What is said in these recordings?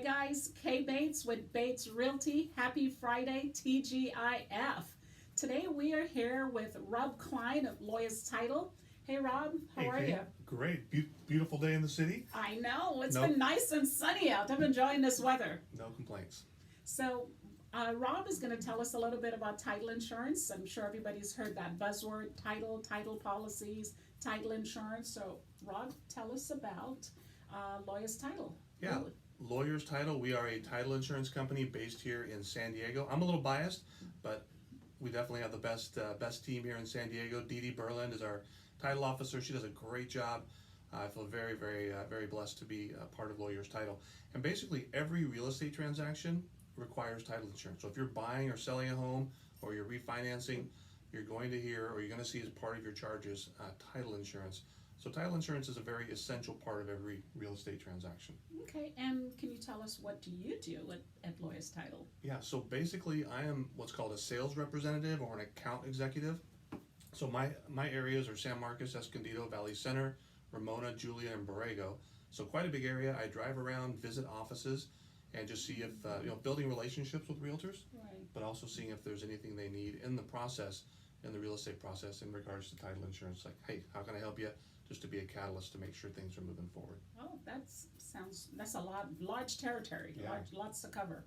guys, Kay Bates with Bates Realty. Happy Friday, TGIF. Today we are here with Rob Klein of Lawyers Title. Hey Rob, how are Kate. you? Great. Beautiful day in the city. I know, it's been nice and sunny out. I'm enjoying this weather. No complaints. So Rob is going to tell us a little bit about title insurance. I'm sure everybody's heard that buzzword, title policies, title insurance. So Rob, tell us about Lawyers Title. Yeah, Lawyers Title. We are a title insurance company based here in San Diego. I'm a little biased, but we definitely have the best team here in San Diego. Dee Dee Berland is our title officer. She does a great job. I feel very blessed to be a part of Lawyers Title. And basically every real estate transaction requires title insurance. So if you're buying or selling a home or you're refinancing, you're going to hear or you're going to see as part of your charges title insurance. So title insurance is a very essential part of every real estate transaction. Okay, and can you tell us what do you do at Lawyers Title? Yeah, so basically I am what's called a sales representative or an account executive. So my areas are San Marcos, Escondido, Valley Center, Ramona, Julia, and Borrego. So quite a big area. I drive around, visit offices, and just see if, building relationships with realtors, Right. but also seeing if there's anything they need in the process, in the real estate process in regards to title insurance. Like, hey, how can I help you? Just to be a catalyst to make sure things are moving forward. Oh, that's a large territory, Yeah. lots to cover.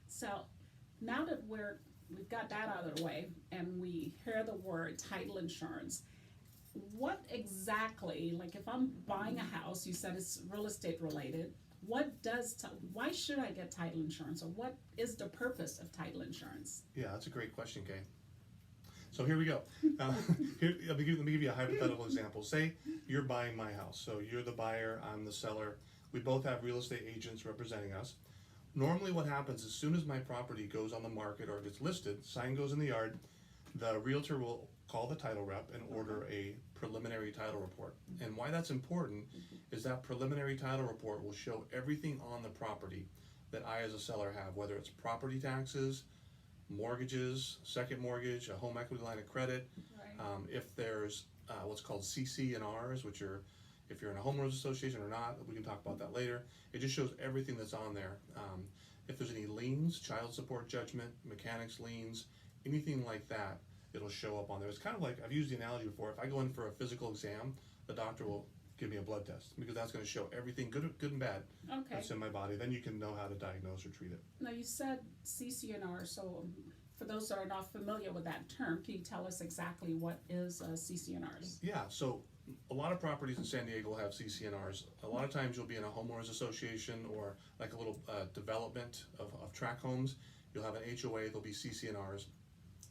So now that we've got that out of the way and we hear the word title insurance, what exactly, like if I'm buying a house, you said it's real estate related, why should I get title insurance, or what is the purpose of title insurance? Yeah, that's a great question, Kay. So here we go. Let me give you a hypothetical example. Say you're buying my house. So you're the buyer, I'm the seller. We both have real estate agents representing us. Normally what happens as soon as my property goes on the market or gets listed, sign goes in the yard, the realtor will call the title rep and order a preliminary title report. And why that's important is that preliminary title report will show everything on the property that I as a seller have, whether it's property taxes, mortgages, second mortgage, a home equity line of credit. Right. If there's what's called CCNRs, which are if you're in a homeowners association or not, we can talk about that later. It just shows everything that's on there. If there's any liens, child support judgment, mechanics liens, anything like that, it'll show up on there. It's kind of like, I've used the analogy before, if I go in for a physical exam, the doctor will give me a blood test because that's going to show everything good and bad that's in my body. Then you can know how to diagnose or treat it. Now you said CCNR, so for those that are not familiar with that term, can you tell us exactly what is CCNRs? Yeah, so a lot of properties in San Diego will have CCNRs. A lot of times you'll be in a homeowners association or like a little development of tract homes. You'll have an HOA, there'll be CCNRs.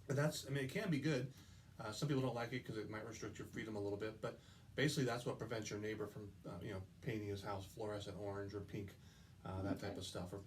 But it can be good. Some people don't like it because it might restrict your freedom a little bit, but basically that's what prevents your neighbor from, painting his house fluorescent orange or pink, that type of stuff, or,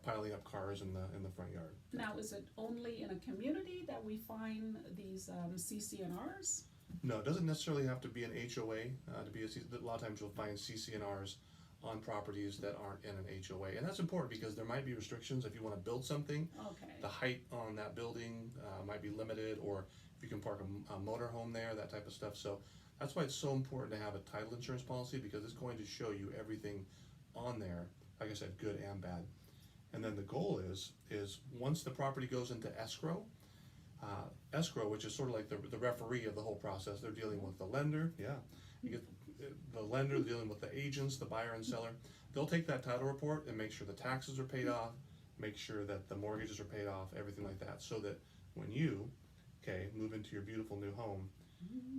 piling up cars in the front yard. Now, is it only in a community that we find these CCNRs? No, it doesn't necessarily have to be an HOA to be a lot of times you'll find CCNRs on properties that aren't in an HOA. And that's important because there might be restrictions if you want to build something. Okay. The height on that building might be limited, or if you can park a motor home there, that type of stuff. So that's why it's so important to have a title insurance policy, because it's going to show you everything on there, like I said, good and bad. And then the goal is once the property goes into escrow, which is sort of like the referee of the whole process. They're dealing with the lender, you get the lender dealing with the agents, the buyer and seller. They'll take that title report and make sure the taxes are paid off, make sure that the mortgages are paid off, everything like that, so that when you, move into your beautiful new home,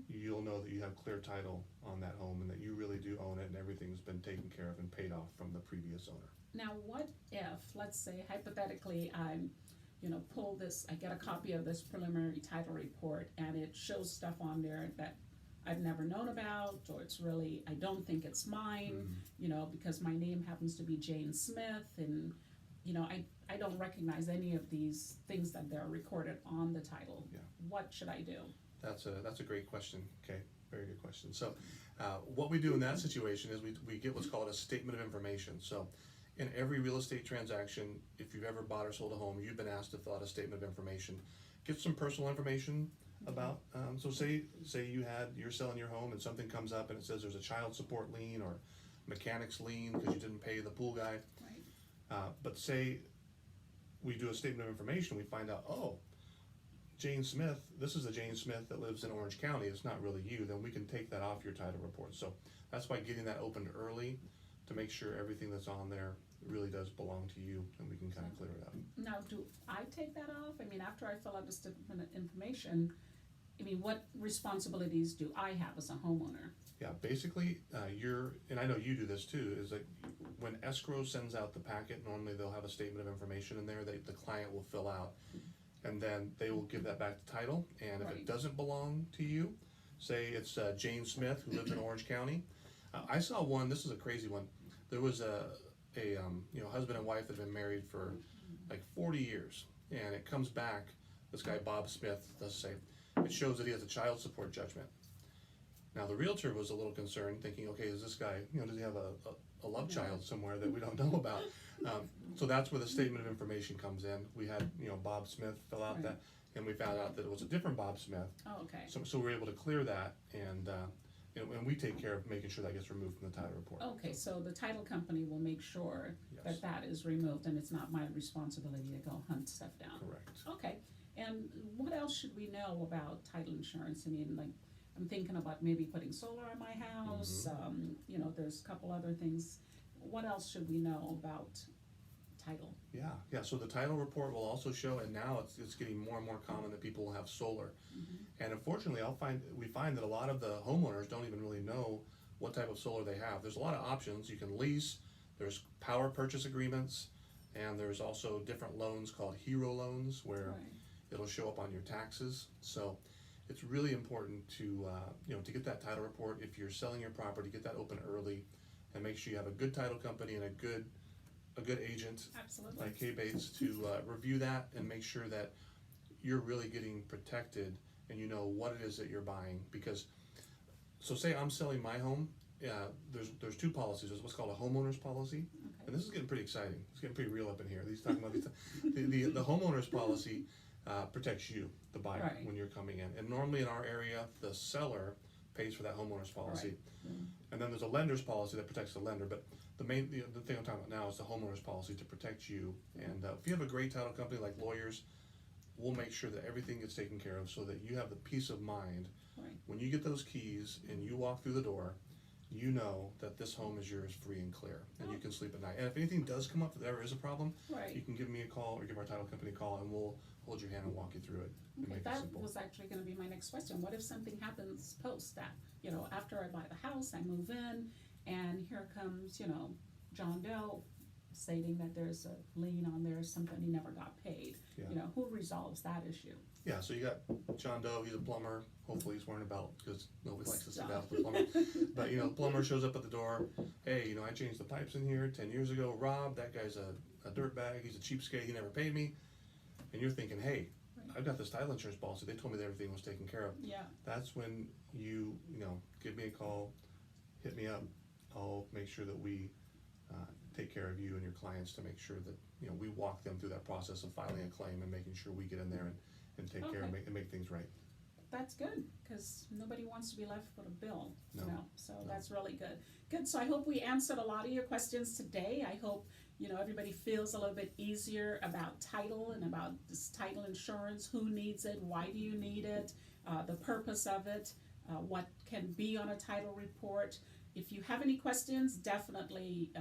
you'll know that you have clear title on that home and that you really do own it and everything's been taken care of and paid off from the previous owner. Now, what if, let's say hypothetically, I get a copy of this preliminary title report and it shows stuff on there that I've never known about, or I don't think it's mine, because my name happens to be Jane Smith, and I don't recognize any of these things that they're recorded on the title. Yeah. What should I do? That's a great question. Okay, very good question. So what we do in that situation is we get what's called a statement of information. So in every real estate transaction, if you've ever bought or sold a home, you've been asked to fill out a statement of information. Get some personal information about, so say you're selling your home and something comes up and it says there's a child support lien or mechanics lien because you didn't pay the pool guy. Right. But say we do a statement of information, we find out, oh, Jane Smith, this is a Jane Smith that lives in Orange County, it's not really you, then we can take that off your title report. So that's why getting that opened early to make sure everything that's on there really does belong to you, and we can kind of clear it up. Now, do I take that off? I mean, after I fill out the statement of information, I mean, what responsibilities do I have as a homeowner? Yeah, basically, and I know you do this too, is that when escrow sends out the packet, normally they'll have a statement of information in there that the client will fill out, and then they will give that back to title, and if Right. it doesn't belong to you, say it's Jane Smith who lives in Orange County. I saw one, this is a crazy one, there was a husband and wife that had been married for like 40 years, and it comes back, this guy Bob Smith, let's say, it shows that he has a child support judgment. Now the realtor was a little concerned, thinking, okay, is this guy, does he have a love child somewhere that we don't know about? So that's where the statement of information comes in. We had, Bob Smith fill out Right. that, and we found out that it was a different Bob Smith. Oh, okay. So we were able to clear that, and we take care of making sure that gets removed from the title report. Okay, so the title company will make sure Yes. that is removed, and it's not my responsibility to go hunt stuff down. Correct. Okay, and what else should we know about title insurance? I mean, like, I'm thinking about maybe putting solar on my house, there's a couple other things. What else should we know about title? Yeah, so the title report will also show, and now it's getting more and more common that people will have solar. And unfortunately, we find that a lot of the homeowners don't even really know what type of solar they have. There's a lot of options. You can lease, there's power purchase agreements, and there's also different loans called hero loans where Right. it'll show up on your taxes. So it's really important to get that title report. If you're selling your property, get that open early, and make sure you have a good title company and a good agent Absolutely. like K Bates to review that and make sure that you're really getting protected and you know what it is that you're buying. Because, so say I'm selling my home, there's two policies. There's what's called a homeowner's policy, Okay. and this is getting pretty exciting. It's getting pretty real up in here. These talking about the homeowner's policy protects you, the buyer, Right. when you're coming in. And normally in our area, the seller pays for that homeowner's policy. Right. And then there's a lender's policy that protects the lender, but the thing I'm talking about now is the homeowner's policy to protect you. And if you have a great title company like lawyers, we'll make sure that everything gets taken care of so that you have the peace of mind. Right. When you get those keys and you walk through the door, you know that this home is yours free and clear, and you can sleep at night. And if anything does come up, if there is a problem, Right. you can give me a call or give our title company a call, and we'll hold your hand and walk you through it and Okay, make it that simple. was actually gonna be my next question. What if something happens post that? After I buy the house, I move in, and here comes, John Doe stating that there's a lien on there, something he never got paid. Yeah. Who resolves that issue? Yeah, so you got John Doe, he's a plumber. Hopefully he's wearing a belt because nobody likes to see Stop. that with a plumber. But the plumber shows up at the door. Hey, I changed the pipes in here 10 years ago. Rob, that guy's a dirtbag. He's a cheapskate. He never paid me. And you're thinking, hey, Right. I've got this title insurance policy. They told me that everything was taken care of. Yeah, That's when you give me a call, hit me up. I'll make sure that we take care of you and your clients to make sure that we walk them through that process of filing a claim and making sure we get in there and take care and Okay. make things right. that's good, because nobody wants to be left with a bill, No. so No. that's really good. Good, so I hope we answered a lot of your questions today. I hope, everybody feels a little bit easier about title and about this title insurance, who needs it, why do you need it, the purpose of it, what can be on a title report. If you have any questions, definitely,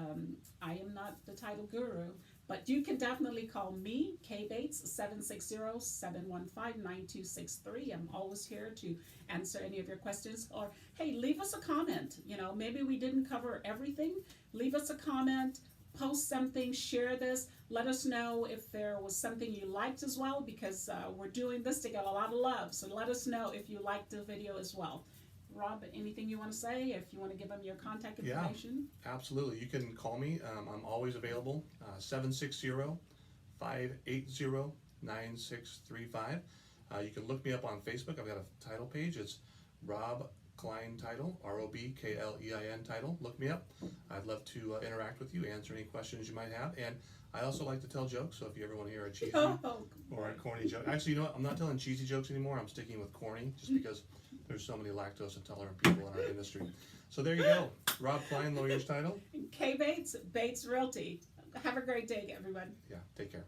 I am not the title guru, but you can definitely call me, K Bates, 760-715-9263. I'm always here to answer any of your questions. Or, hey, leave us a comment. Maybe we didn't cover everything. Leave us a comment, post something, share this. Let us know if there was something you liked as well, because we're doing this to get a lot of love. So let us know if you liked the video as well. Rob, anything you want to say? If you want to give them your contact Yeah. information? Absolutely. You can call me. I'm always available. 760-580-9635. You can look me up on Facebook. I've got a title page. It's Rob Klein Title, ROBKLEIN Title. Look me up. I'd love to interact with you, answer any questions you might have. And I also like to tell jokes, so if you ever want to hear a cheesy or a corny joke. Actually, you know what? I'm not telling cheesy jokes anymore. I'm sticking with corny, just because there's so many lactose intolerant people in our industry. So there you go. Rob Klein, lawyer's title. K Bates, Bates Realty. Have a great day, everyone. Yeah, take care.